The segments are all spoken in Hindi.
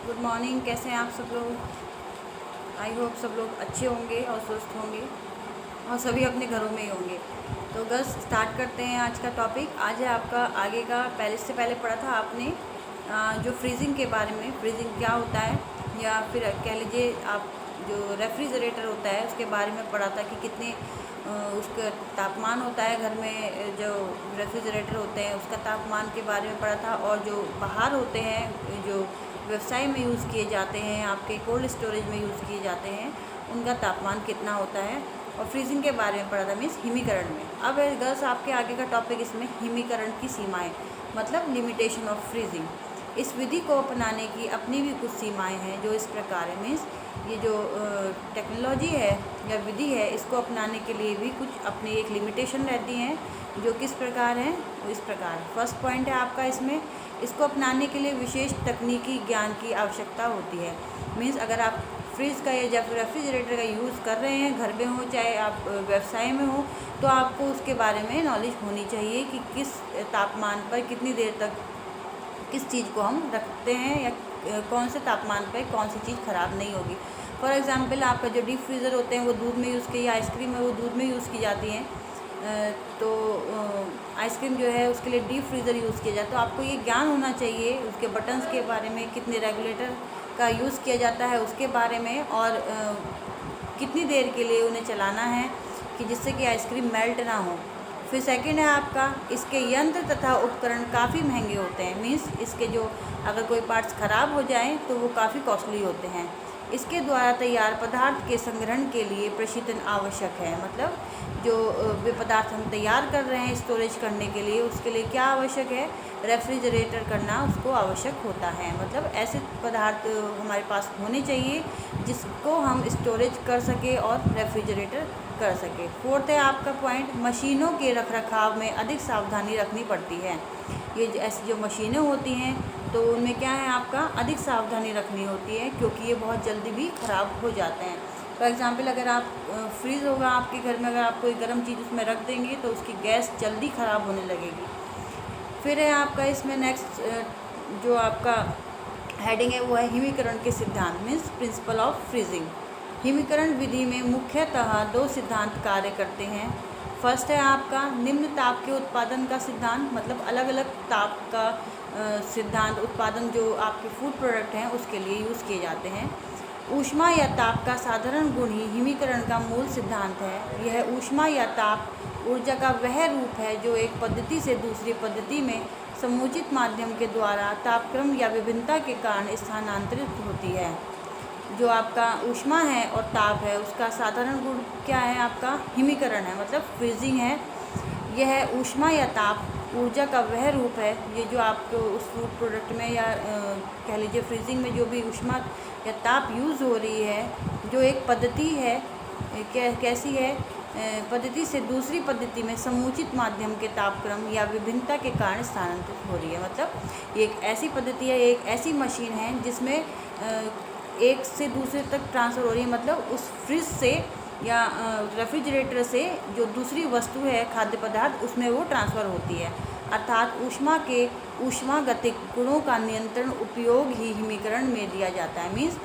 Good morning. कैसे हैं आप सब लोग? आई होप सब लोग अच्छे होंगे और स्वस्थ होंगे और सभी अपने घरों में ही होंगे। तो बस स्टार्ट करते हैं आज का टॉपिक। आज है आपका आगे का, पहले पढ़ा था आपने जो फ्रीजिंग के बारे में, फ्रीजिंग क्या होता है, या फिर कह लीजिए आप जो रेफ्रिजरेटर होता है उसके बारे में पढ़ा था कि कितने उसका तापमान होता है घर में। जो रेफ्रिजरेटर होते हैं उसका तापमान के बारे में पढ़ा था, और जो बाहर होते हैं जो व्यवसाय में यूज़ किए जाते हैं, आपके कोल्ड स्टोरेज में यूज़ किए जाते हैं, उनका तापमान कितना होता है। और फ्रीजिंग के बारे में पढ़ा था, मीन्स हिमीकरण में। अब गर्ल्स आपके आगे का टॉपिक इसमें हिमीकरण की सीमाएं, मतलब लिमिटेशन ऑफ फ्रीजिंग। इस विधि को अपनाने की अपनी भी कुछ सीमाएं हैं जो इस प्रकार है। मीन्स ये जो टेक्नोलॉजी है या विधि है, इसको अपनाने के लिए भी कुछ अपनी एक लिमिटेशन रहती हैं, जो किस प्रकार हैं, वो इस प्रकार। फर्स्ट पॉइंट है आपका इसमें, इसको अपनाने के लिए विशेष तकनीकी ज्ञान की आवश्यकता होती है। मीन्स अगर आप फ्रिज का या जब रेफ्रिजरेटर का यूज़ कर रहे हैं, घर में हो चाहे आप व्यवसाय में हो, तो आपको उसके बारे में नॉलेज होनी चाहिए कि किस तापमान पर कितनी देर तक किस चीज़ को हम रखते हैं, या कौन से तापमान पर कौन सी चीज़ ख़राब नहीं होगी। फॉर एग्ज़ाम्पल आपका जो डीप फ्रीज़र होते हैं वो दूध में यूज़ की, या आइसक्रीम है वो दूध में यूज़ की जाती हैं। तो आइसक्रीम जो है उसके लिए डीप फ्रीज़र यूज़ किया जाता है। तो आपको ये ज्ञान होना चाहिए उसके बटन्स के बारे में, कितने रेगुलेटर का यूज़ किया जाता है उसके बारे में, और कितनी देर के लिए उन्हें चलाना है कि जिससे कि आइसक्रीम मेल्ट ना हो। फिर सेकंड है आपका, इसके यंत्र तथा उपकरण काफ़ी महंगे होते हैं। मीन्स इसके जो अगर कोई पार्ट्स ख़राब हो जाएं तो वो काफ़ी कॉस्टली होते हैं। इसके द्वारा तैयार पदार्थ के संग्रहण के लिए प्रशीतन आवश्यक है। मतलब जो वे पदार्थ हम तैयार कर रहे हैं स्टोरेज करने के लिए, उसके लिए क्या आवश्यक है, रेफ्रिजरेटर करना उसको आवश्यक होता है। मतलब ऐसे पदार्थ हमारे पास होने चाहिए जिसको हम स्टोरेज कर सके और रेफ्रिजरेटर कर सके। फोर्थ है आपका पॉइंट, मशीनों के रखरखाव में अधिक सावधानी रखनी पड़ती है। ये ऐसी जो मशीनें होती हैं तो उनमें क्या है, आपका अधिक सावधानी रखनी होती है, क्योंकि ये बहुत जल्दी भी ख़राब हो जाते हैं। फॉर एग्ज़ाम्पल अगर आप फ्रीज़ होगा आपके घर में, अगर आप कोई गर्म चीज़ उसमें रख देंगे तो उसकी गैस जल्दी ख़राब होने लगेगी। फिर है आपका इसमें नेक्स्ट जो आपका हेडिंग है वो है हिमीकरण के सिद्धांत, मीन्स प्रिंसिपल ऑफ फ्रीजिंग। हिमीकरण विधि में मुख्यतः दो सिद्धांत कार्य करते हैं। फर्स्ट है आपका निम्न ताप के उत्पादन का सिद्धांत, मतलब अलग अलग ताप का सिद्धांत उत्पादन जो आपके फूड प्रोडक्ट हैं उसके लिए यूज़ किए जाते हैं। ऊष्मा या ताप का साधारण गुण ही हिमीकरण का मूल सिद्धांत है। यह ऊष्मा या ताप ऊर्जा का वह रूप है जो एक पद्धति से दूसरी पद्धति में समुचित माध्यम के द्वारा तापक्रम या विभिन्नता के कारण स्थानांतरित होती है। जो आपका ऊष्मा है और ताप है उसका साधारण गुण क्या है, आपका हिमीकरण है, मतलब फ्रीजिंग है। यह ऊष्मा या ताप ऊर्जा का वह रूप है, ये जो आपको उस फूड प्रोडक्ट में या कह लीजिए फ्रीजिंग में जो भी ऊष्मा या ताप यूज़ हो रही है, जो एक पद्धति है, कैसी है, पद्धति से दूसरी पद्धति में समुचित माध्यम के तापक्रम या विभिन्नता के कारण स्थानांतरित हो रही है। मतलब ये एक ऐसी पद्धति है, एक ऐसी मशीन है जिसमें एक से दूसरे तक ट्रांसफ़र हो रही है। मतलब उस फ्रिज से या रेफ्रिजरेटर से जो दूसरी वस्तु है, खाद्य पदार्थ, उसमें वो ट्रांसफ़र होती है। अर्थात ऊष्मा के ऊष्मागतिक गुणों का नियंत्रण उपयोग ही हिमीकरण में दिया जाता है। मीन्स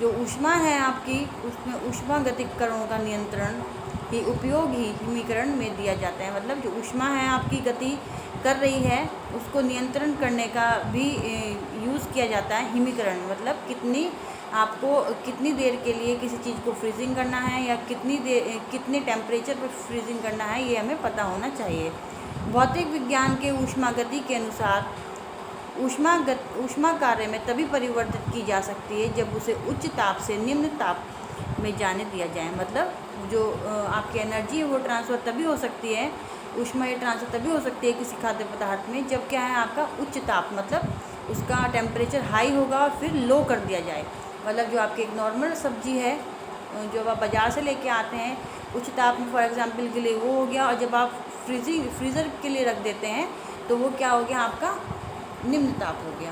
जो ऊष्मा है आपकी, उसमें ऊष्मागतिक कणों का नियंत्रण ही उपयोग ही हिमीकरण में दिया जाता है। मतलब जो ऊष्मा है आपकी गति कर रही है उसको नियंत्रण करने का भी यूज़ किया जाता है हिमीकरण। मतलब आपको कितनी देर के लिए किसी चीज़ को फ्रीजिंग करना है, या कितने टेम्परेचर पर फ्रीजिंग करना है, ये हमें पता होना चाहिए। भौतिक विज्ञान के ऊष्मागति के अनुसार ऊष्मा कार्य में तभी परिवर्तित की जा सकती है जब उसे उच्च ताप से निम्न ताप में जाने दिया जाए। मतलब जो आपकी एनर्जी है वो ट्रांसफ़र तभी हो सकती है, ऊष्मा या ट्रांसफ़र तभी हो सकती है किसी खाद्य पदार्थ में, जब क्या है आपका उच्च ताप, मतलब उसका टेम्परेचर हाई होगा और फिर लो कर दिया जाए। मतलब जो आपकी एक नॉर्मल सब्जी है जो आप बाज़ार से लेके आते हैं उच्च ताप में, फॉर एग्ज़ाम्पल के लिए वो हो गया, और जब आप फ्रीज़र के लिए रख देते हैं तो वो क्या हो गया, आपका निम्न ताप हो गया।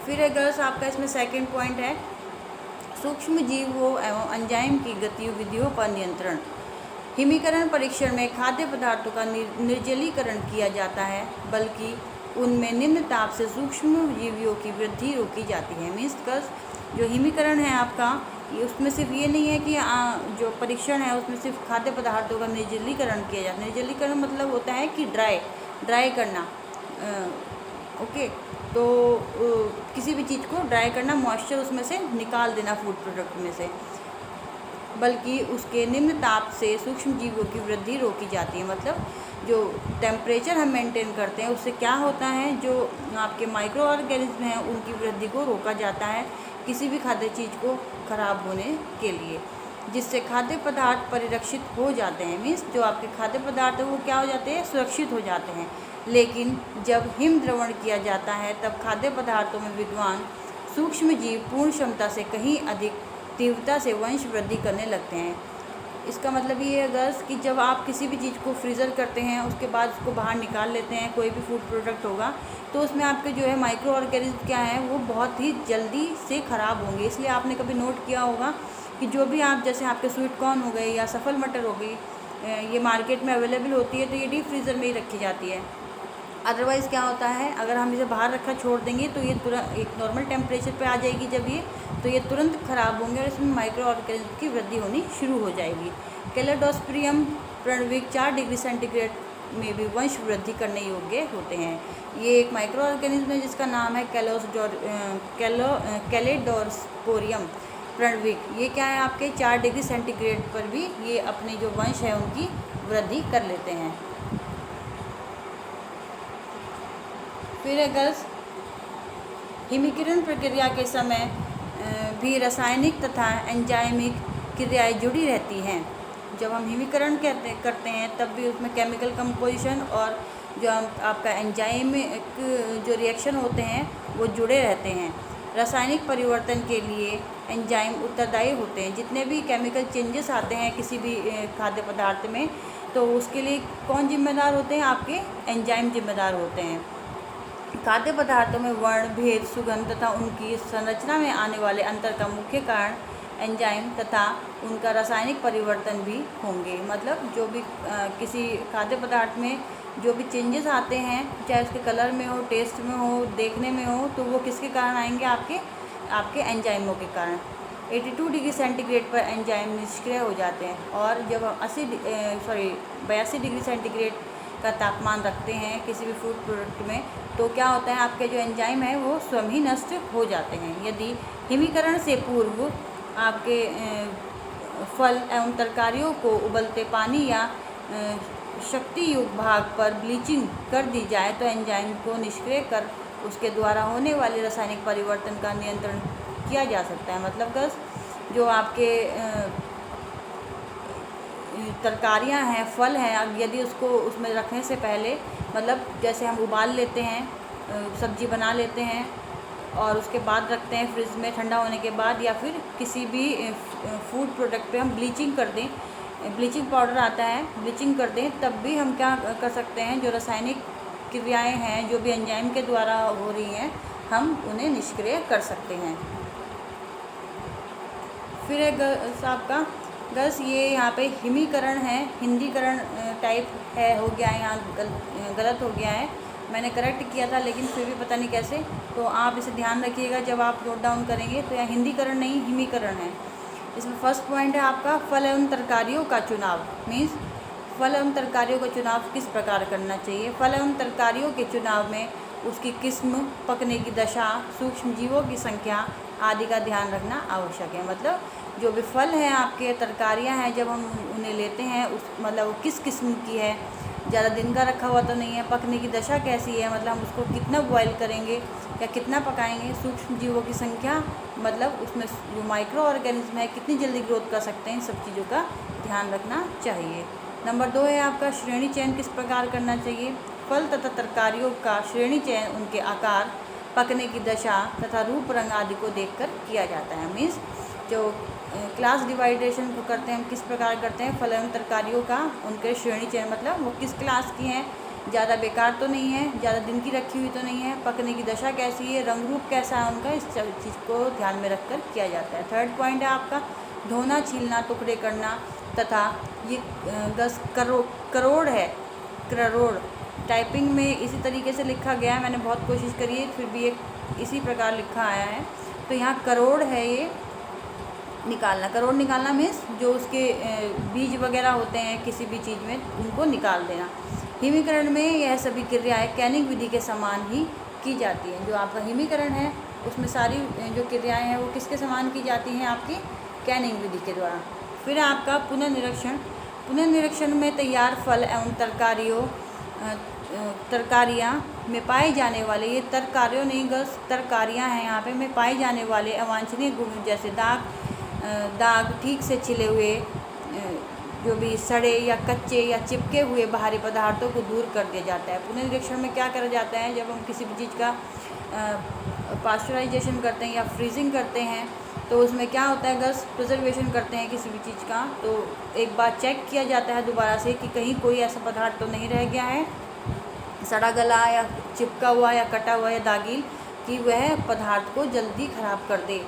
फिर अगर आपका इसमें सेकंड पॉइंट है सूक्ष्म जीवों एवं एंजाइम की गतिविधियों पर नियंत्रण। हिमीकरण परीक्षण में खाद्य पदार्थों का निर्जलीकरण किया जाता है, बल्कि उनमें निम्न ताप से सूक्ष्म जीवियों की वृद्धि रोकी जाती है। मीन्स जो हिमीकरण है आपका, ये उसमें सिर्फ ये नहीं है कि जो परीक्षण है उसमें सिर्फ खाद्य पदार्थों का निर्जलीकरण किया जाता है। निर्जलीकरण मतलब होता है कि ड्राई करना। ओके, तो किसी भी चीज़ को ड्राई करना, मॉइस्चर उसमें से निकाल देना फूड प्रोडक्ट में से, बल्कि उसके निम्न ताप से सूक्ष्म जीवों की वृद्धि रोकी जाती है। मतलब जो टेम्परेचर हम मेंटेन करते हैं उससे क्या होता है, जो आपके माइक्रो ऑर्गेनिज्म हैं उनकी वृद्धि को रोका जाता है किसी भी खाद्य चीज़ को खराब होने के लिए, जिससे खाद्य पदार्थ परिरक्षित हो जाते हैं। मीन्स जो आपके खाद्य पदार्थ है वो क्या हो जाते हैं, सुरक्षित हो जाते हैं। लेकिन जब हिम द्रवण किया जाता है तब खाद्य पदार्थों में विद्वान सूक्ष्म जीव पूर्ण क्षमता से कहीं अधिक तीव्रता से वंश वृद्धि करने लगते हैं। इसका मतलब ये है गर्ल्स कि जब आप किसी भी चीज़ को फ्रीज़र करते हैं उसके बाद उसको बाहर निकाल लेते हैं, कोई भी फूड प्रोडक्ट होगा, तो उसमें आपके जो है माइक्रो ऑर्गेनिज्म क्या है वो बहुत ही जल्दी से ख़राब होंगे। इसलिए आपने कभी नोट किया होगा कि जो भी आप, जैसे आपके स्वीट कॉर्न हो गए या सफल मटर हो गई, ये मार्केट में अवेलेबल होती है तो ये डीप फ्रीज़र में ही रखी जाती है। अदरवाइज़ क्या होता है, अगर हम इसे बाहर रखा छोड़ देंगे तो ये तुरंत एक नॉर्मल टेम्परेचर पे आ जाएगी जब ये, तो ये तुरंत ख़राब होंगे और इसमें माइक्रो ऑर्गेनिज्म की वृद्धि होनी शुरू हो जाएगी। कैलेडोस्पोरियम प्रणविक 4 डिग्री सेंटीग्रेड में भी वंश वृद्धि करने योग्य होते हैं। ये एक माइक्रो ऑर्गेनिज्म है जिसका नाम है कैलेडोस्पोरियम प्रणविक। ये क्या है, आपके 4 डिग्री सेंटीग्रेड पर भी ये अपने जो वंश है उनकी वृद्धि कर लेते हैं। फिर अगर हिमीकरण प्रक्रिया के समय भी रासायनिक तथा एंजाइमिक क्रियाएं जुड़ी रहती हैं। जब हम हिमीकरण करते हैं तब भी उसमें केमिकल कंपोजिशन और जो आपका एंजाइमिक जो रिएक्शन होते हैं वो जुड़े रहते हैं। रासायनिक परिवर्तन के लिए एंजाइम उत्तरदायी होते हैं। जितने भी केमिकल चेंजेस आते हैं किसी भी खाद्य पदार्थ में, तो उसके लिए कौन जिम्मेदार होते हैं, आपके एंजाइम जिम्मेदार होते हैं। खाद्य पदार्थों में वर्ण भेद, सुगंध तथा उनकी संरचना में आने वाले अंतर का मुख्य कारण एंजाइम तथा उनका रासायनिक परिवर्तन भी होंगे। मतलब जो भी किसी खाद्य पदार्थ में जो भी चेंजेस आते हैं, चाहे उसके कलर में हो, टेस्ट में हो, देखने में हो, तो वो किसके कारण आएंगे, आपके एंजाइमों के कारण। 82 डिग्री सेंटीग्रेड पर एंजाइम निष्क्रिय हो जाते हैं। और जब हम 82 डिग्री सेंटीग्रेड का तापमान रखते हैं किसी भी फूड प्रोडक्ट में, तो क्या होता है, आपके जो एंजाइम है वो स्वयं ही नष्ट हो जाते हैं। यदि हिमीकरण से पूर्व आपके फल एवं तरकारियों को उबलते पानी या शक्ति युक्त भाग पर ब्लीचिंग कर दी जाए तो एंजाइम को निष्क्रिय कर उसके द्वारा होने वाले रासायनिक परिवर्तन का नियंत्रण किया जा सकता है। मतलब बस जो आपके तरकारियां हैं, फल हैं, अब यदि उसको उसमें रखने से पहले, मतलब जैसे हम उबाल लेते हैं, सब्जी बना लेते हैं और उसके बाद रखते हैं फ्रिज में ठंडा होने के बाद, या फिर किसी भी फूड प्रोडक्ट पे हम ब्लीचिंग कर दें, ब्लीचिंग पाउडर आता है, ब्लीचिंग कर दें, तब भी हम क्या कर सकते हैं, जो रासायनिक क्रियाएं हैं जो भी एंजाइम के द्वारा हो रही हैं, हम उन्हें निष्क्रिय कर सकते हैं। फिर एक आपका बस ये यहाँ पे हिमीकरण है, हिंदीकरण टाइप है, हो गया है, यहाँ गलत हो गया है, मैंने करेक्ट किया था लेकिन फिर भी पता नहीं कैसे, तो आप इसे ध्यान रखिएगा जब आप नोट डाउन करेंगे। तो यहाँ हिंदीकरण नहीं, हिमीकरण है। इसमें फर्स्ट पॉइंट है आपका फल एवं तरकारियों का चुनाव। मीन्स फल एवं तरकारियों का चुनाव किस प्रकार करना चाहिए। फल एवं तरकारियों के चुनाव में उसकी किस्म, पकने की दशा, सूक्ष्म जीवों की संख्या आदि का ध्यान रखना आवश्यक है। मतलब जो भी फल हैं, आपके तरकारियां हैं, जब हम उन्हें लेते हैं उस मतलब वो किस किस्म की है, ज़्यादा दिन का रखा हुआ तो नहीं है, पकने की दशा कैसी है, मतलब हम उसको कितना बॉयल करेंगे या कितना पकाएंगे, सूक्ष्म जीवों की संख्या, मतलब उसमें जो माइक्रो ऑर्गेनिज्म है कितनी जल्दी ग्रोथ कर सकते हैं, इन सब चीज़ों का ध्यान रखना चाहिए। नंबर 2 है आपका श्रेणी चयन किस प्रकार करना चाहिए। फल तथा तरकारियों का श्रेणी चयन उनके आकार, पकने की दशा तथा रूप रंग आदि को देखकर किया जाता है। मीन्स जो क्लास डिवाइडेशन को करते हैं हम किस प्रकार करते हैं, फल एवं तरकारियों का उनके श्रेणी चयन, मतलब वो किस क्लास की हैं, ज़्यादा बेकार तो नहीं है, ज़्यादा दिन की रखी हुई तो नहीं है, पकने की दशा कैसी है, रंग रूप कैसा है उनका, इस चीज़ को ध्यान में रखकर किया जाता है। थर्ड पॉइंट है आपका धोना, छीलना, टुकड़े करना तथा ये 10 करोड़ है, टाइपिंग में इसी तरीके से लिखा गया है, मैंने बहुत कोशिश करी है, फिर भी एक इसी प्रकार लिखा आया है। तो यहाँ करोड़ है, ये निकालना, करोड़ निकालना मीन्स जो उसके बीज वगैरह होते हैं किसी भी चीज़ में, उनको निकाल देना। हिमीकरण में यह सभी क्रियाएं कैनिंग विधि के समान ही की जाती हैं। जो आपका हिमीकरण है उसमें सारी जो क्रियाएं हैं वो किसके समान की जाती हैं, आपकी कैनिंग विधि के द्वारा। फिर आपका पुनर्निरीक्षण, पुनर्निरीक्षण में तैयार फल एवं तरकारियाँ में पाए जाने वाले, ये तरकारियों नहीं गस तरकारियाँ हैं यहाँ पे, में पाए जाने वाले अवांछनीय गुण जैसे दाग, ठीक से छिले हुए, जो भी सड़े या कच्चे या चिपके हुए बाहरी पदार्थों को दूर कर दिया जाता है। पुनर्निरीक्षण में क्या करा जाता है, जब हम किसी भी चीज़ का पास्चराइजेशन करते हैं या फ्रीजिंग करते हैं तो उसमें क्या होता है गस, प्रिजर्वेशन करते हैं किसी भी चीज़ का, तो एक बार चेक किया जाता है दोबारा से कि कहीं कोई ऐसा पदार्थ तो नहीं रह गया है सड़ा गला या चिपका हुआ या कटा हुआ या दागील, कि वह पदार्थ को जल्दी ख़राब कर दे।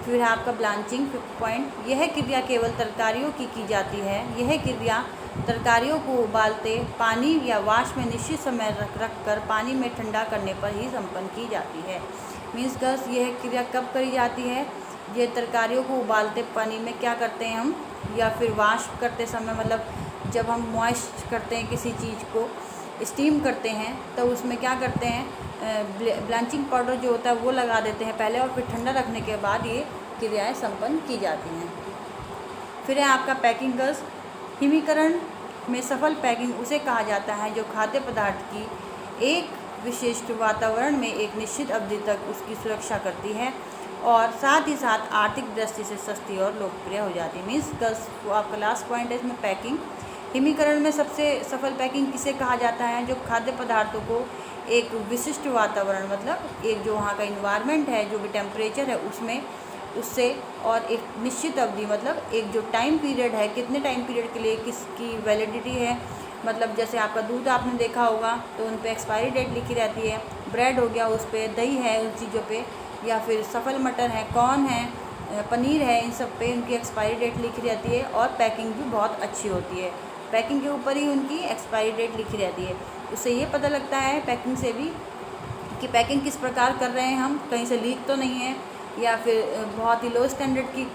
फिर आपका ब्लांचिंग पॉइंट, यह क्रिया केवल तरकारियों की जाती है। यह क्रिया तरकारियों को उबालते पानी या वाष्प में निश्चित समय रख कर पानी में ठंडा करने पर ही संपन्न की जाती है। मीन्स गस यह क्रिया कब करी जाती है, ये तरकारियों को उबालते पानी में क्या करते हैं हम, या फिर वाष्प करते समय, मतलब जब हम मॉइस्ट करते हैं किसी चीज़ को, स्टीम करते हैं, तो उसमें क्या करते हैं, ब्लांचिंग पाउडर जो होता है वो लगा देते हैं पहले, और फिर ठंडा रखने के बाद ये क्रियाएं संपन्न की जाती हैं। फिर है आपका पैकिंग गस, हिमीकरण में सफल पैकिंग उसे कहा जाता है जो खाद्य पदार्थ की एक विशिष्ट वातावरण में एक निश्चित अवधि तक उसकी सुरक्षा करती है और साथ ही साथ आर्थिक दृष्टि से सस्ती और लोकप्रिय हो जाती है। मीन्स गस वो आपका लास्ट पॉइंट है इसमें, पैकिंग। हिमीकरण में सबसे सफल पैकिंग किसे कहा जाता है, जो खाद्य पदार्थों को एक विशिष्ट वातावरण, मतलब एक जो वहाँ का इन्वायरमेंट है, जो भी टेम्परेचर है उसमें, उससे, और एक निश्चित अवधि, मतलब एक जो टाइम पीरियड है, कितने टाइम पीरियड के लिए किसकी वैलिडिटी है, मतलब जैसे आपका दूध आपने देखा होगा तो उन पे एक्सपायरी डेट लिखी रहती है, ब्रेड हो गया उस पर, दही है उन चीज़ों पे, या फिर सफल मटर है, कॉर्न है, पनीर है, इन सब पे उनकी एक्सपायरी डेट लिखी रहती है, और पैकिंग भी बहुत अच्छी होती है। पैकिंग के ऊपर ही उनकी एक्सपायरी डेट लिखी रहती है। उससे ये पता लगता है पैकिंग से भी कि पैकिंग किस प्रकार कर रहे हैं हम, कहीं से लीक तो नहीं है, या फिर बहुत ही लो स्टैंडर्ड की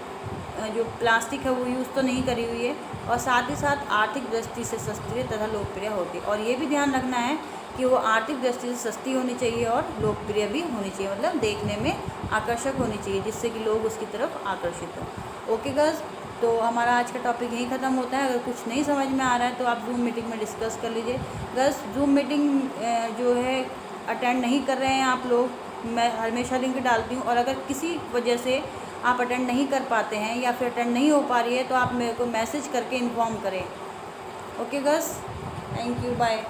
जो प्लास्टिक है वो यूज़ तो नहीं करी हुई है, और साथ ही साथ आर्थिक दृष्टि से सस्ती तथा लोकप्रिय होती है। और ये भी ध्यान रखना है कि वो आर्थिक दृष्टि से सस्ती होनी चाहिए और लोकप्रिय भी होनी चाहिए, मतलब देखने में आकर्षक होनी चाहिए, जिससे कि लोग उसकी तरफ आकर्षित हों। ओके गर्ल्स, तो हमारा आज का टॉपिक यहीं ख़त्म होता है। अगर कुछ नहीं समझ में आ रहा है तो आप जूम मीटिंग में डिस्कस कर लीजिए। गर्ल्स, जूम मीटिंग जो है अटेंड नहीं कर रहे हैं आप लोग, मैं हमेशा लिंक डालती हूँ, और अगर किसी वजह से आप अटेंड नहीं कर पाते हैं या फिर अटेंड नहीं हो पा रही है तो आप मेरे को मैसेज करके इन्फॉर्म करें। Okay girls, thank you, bye.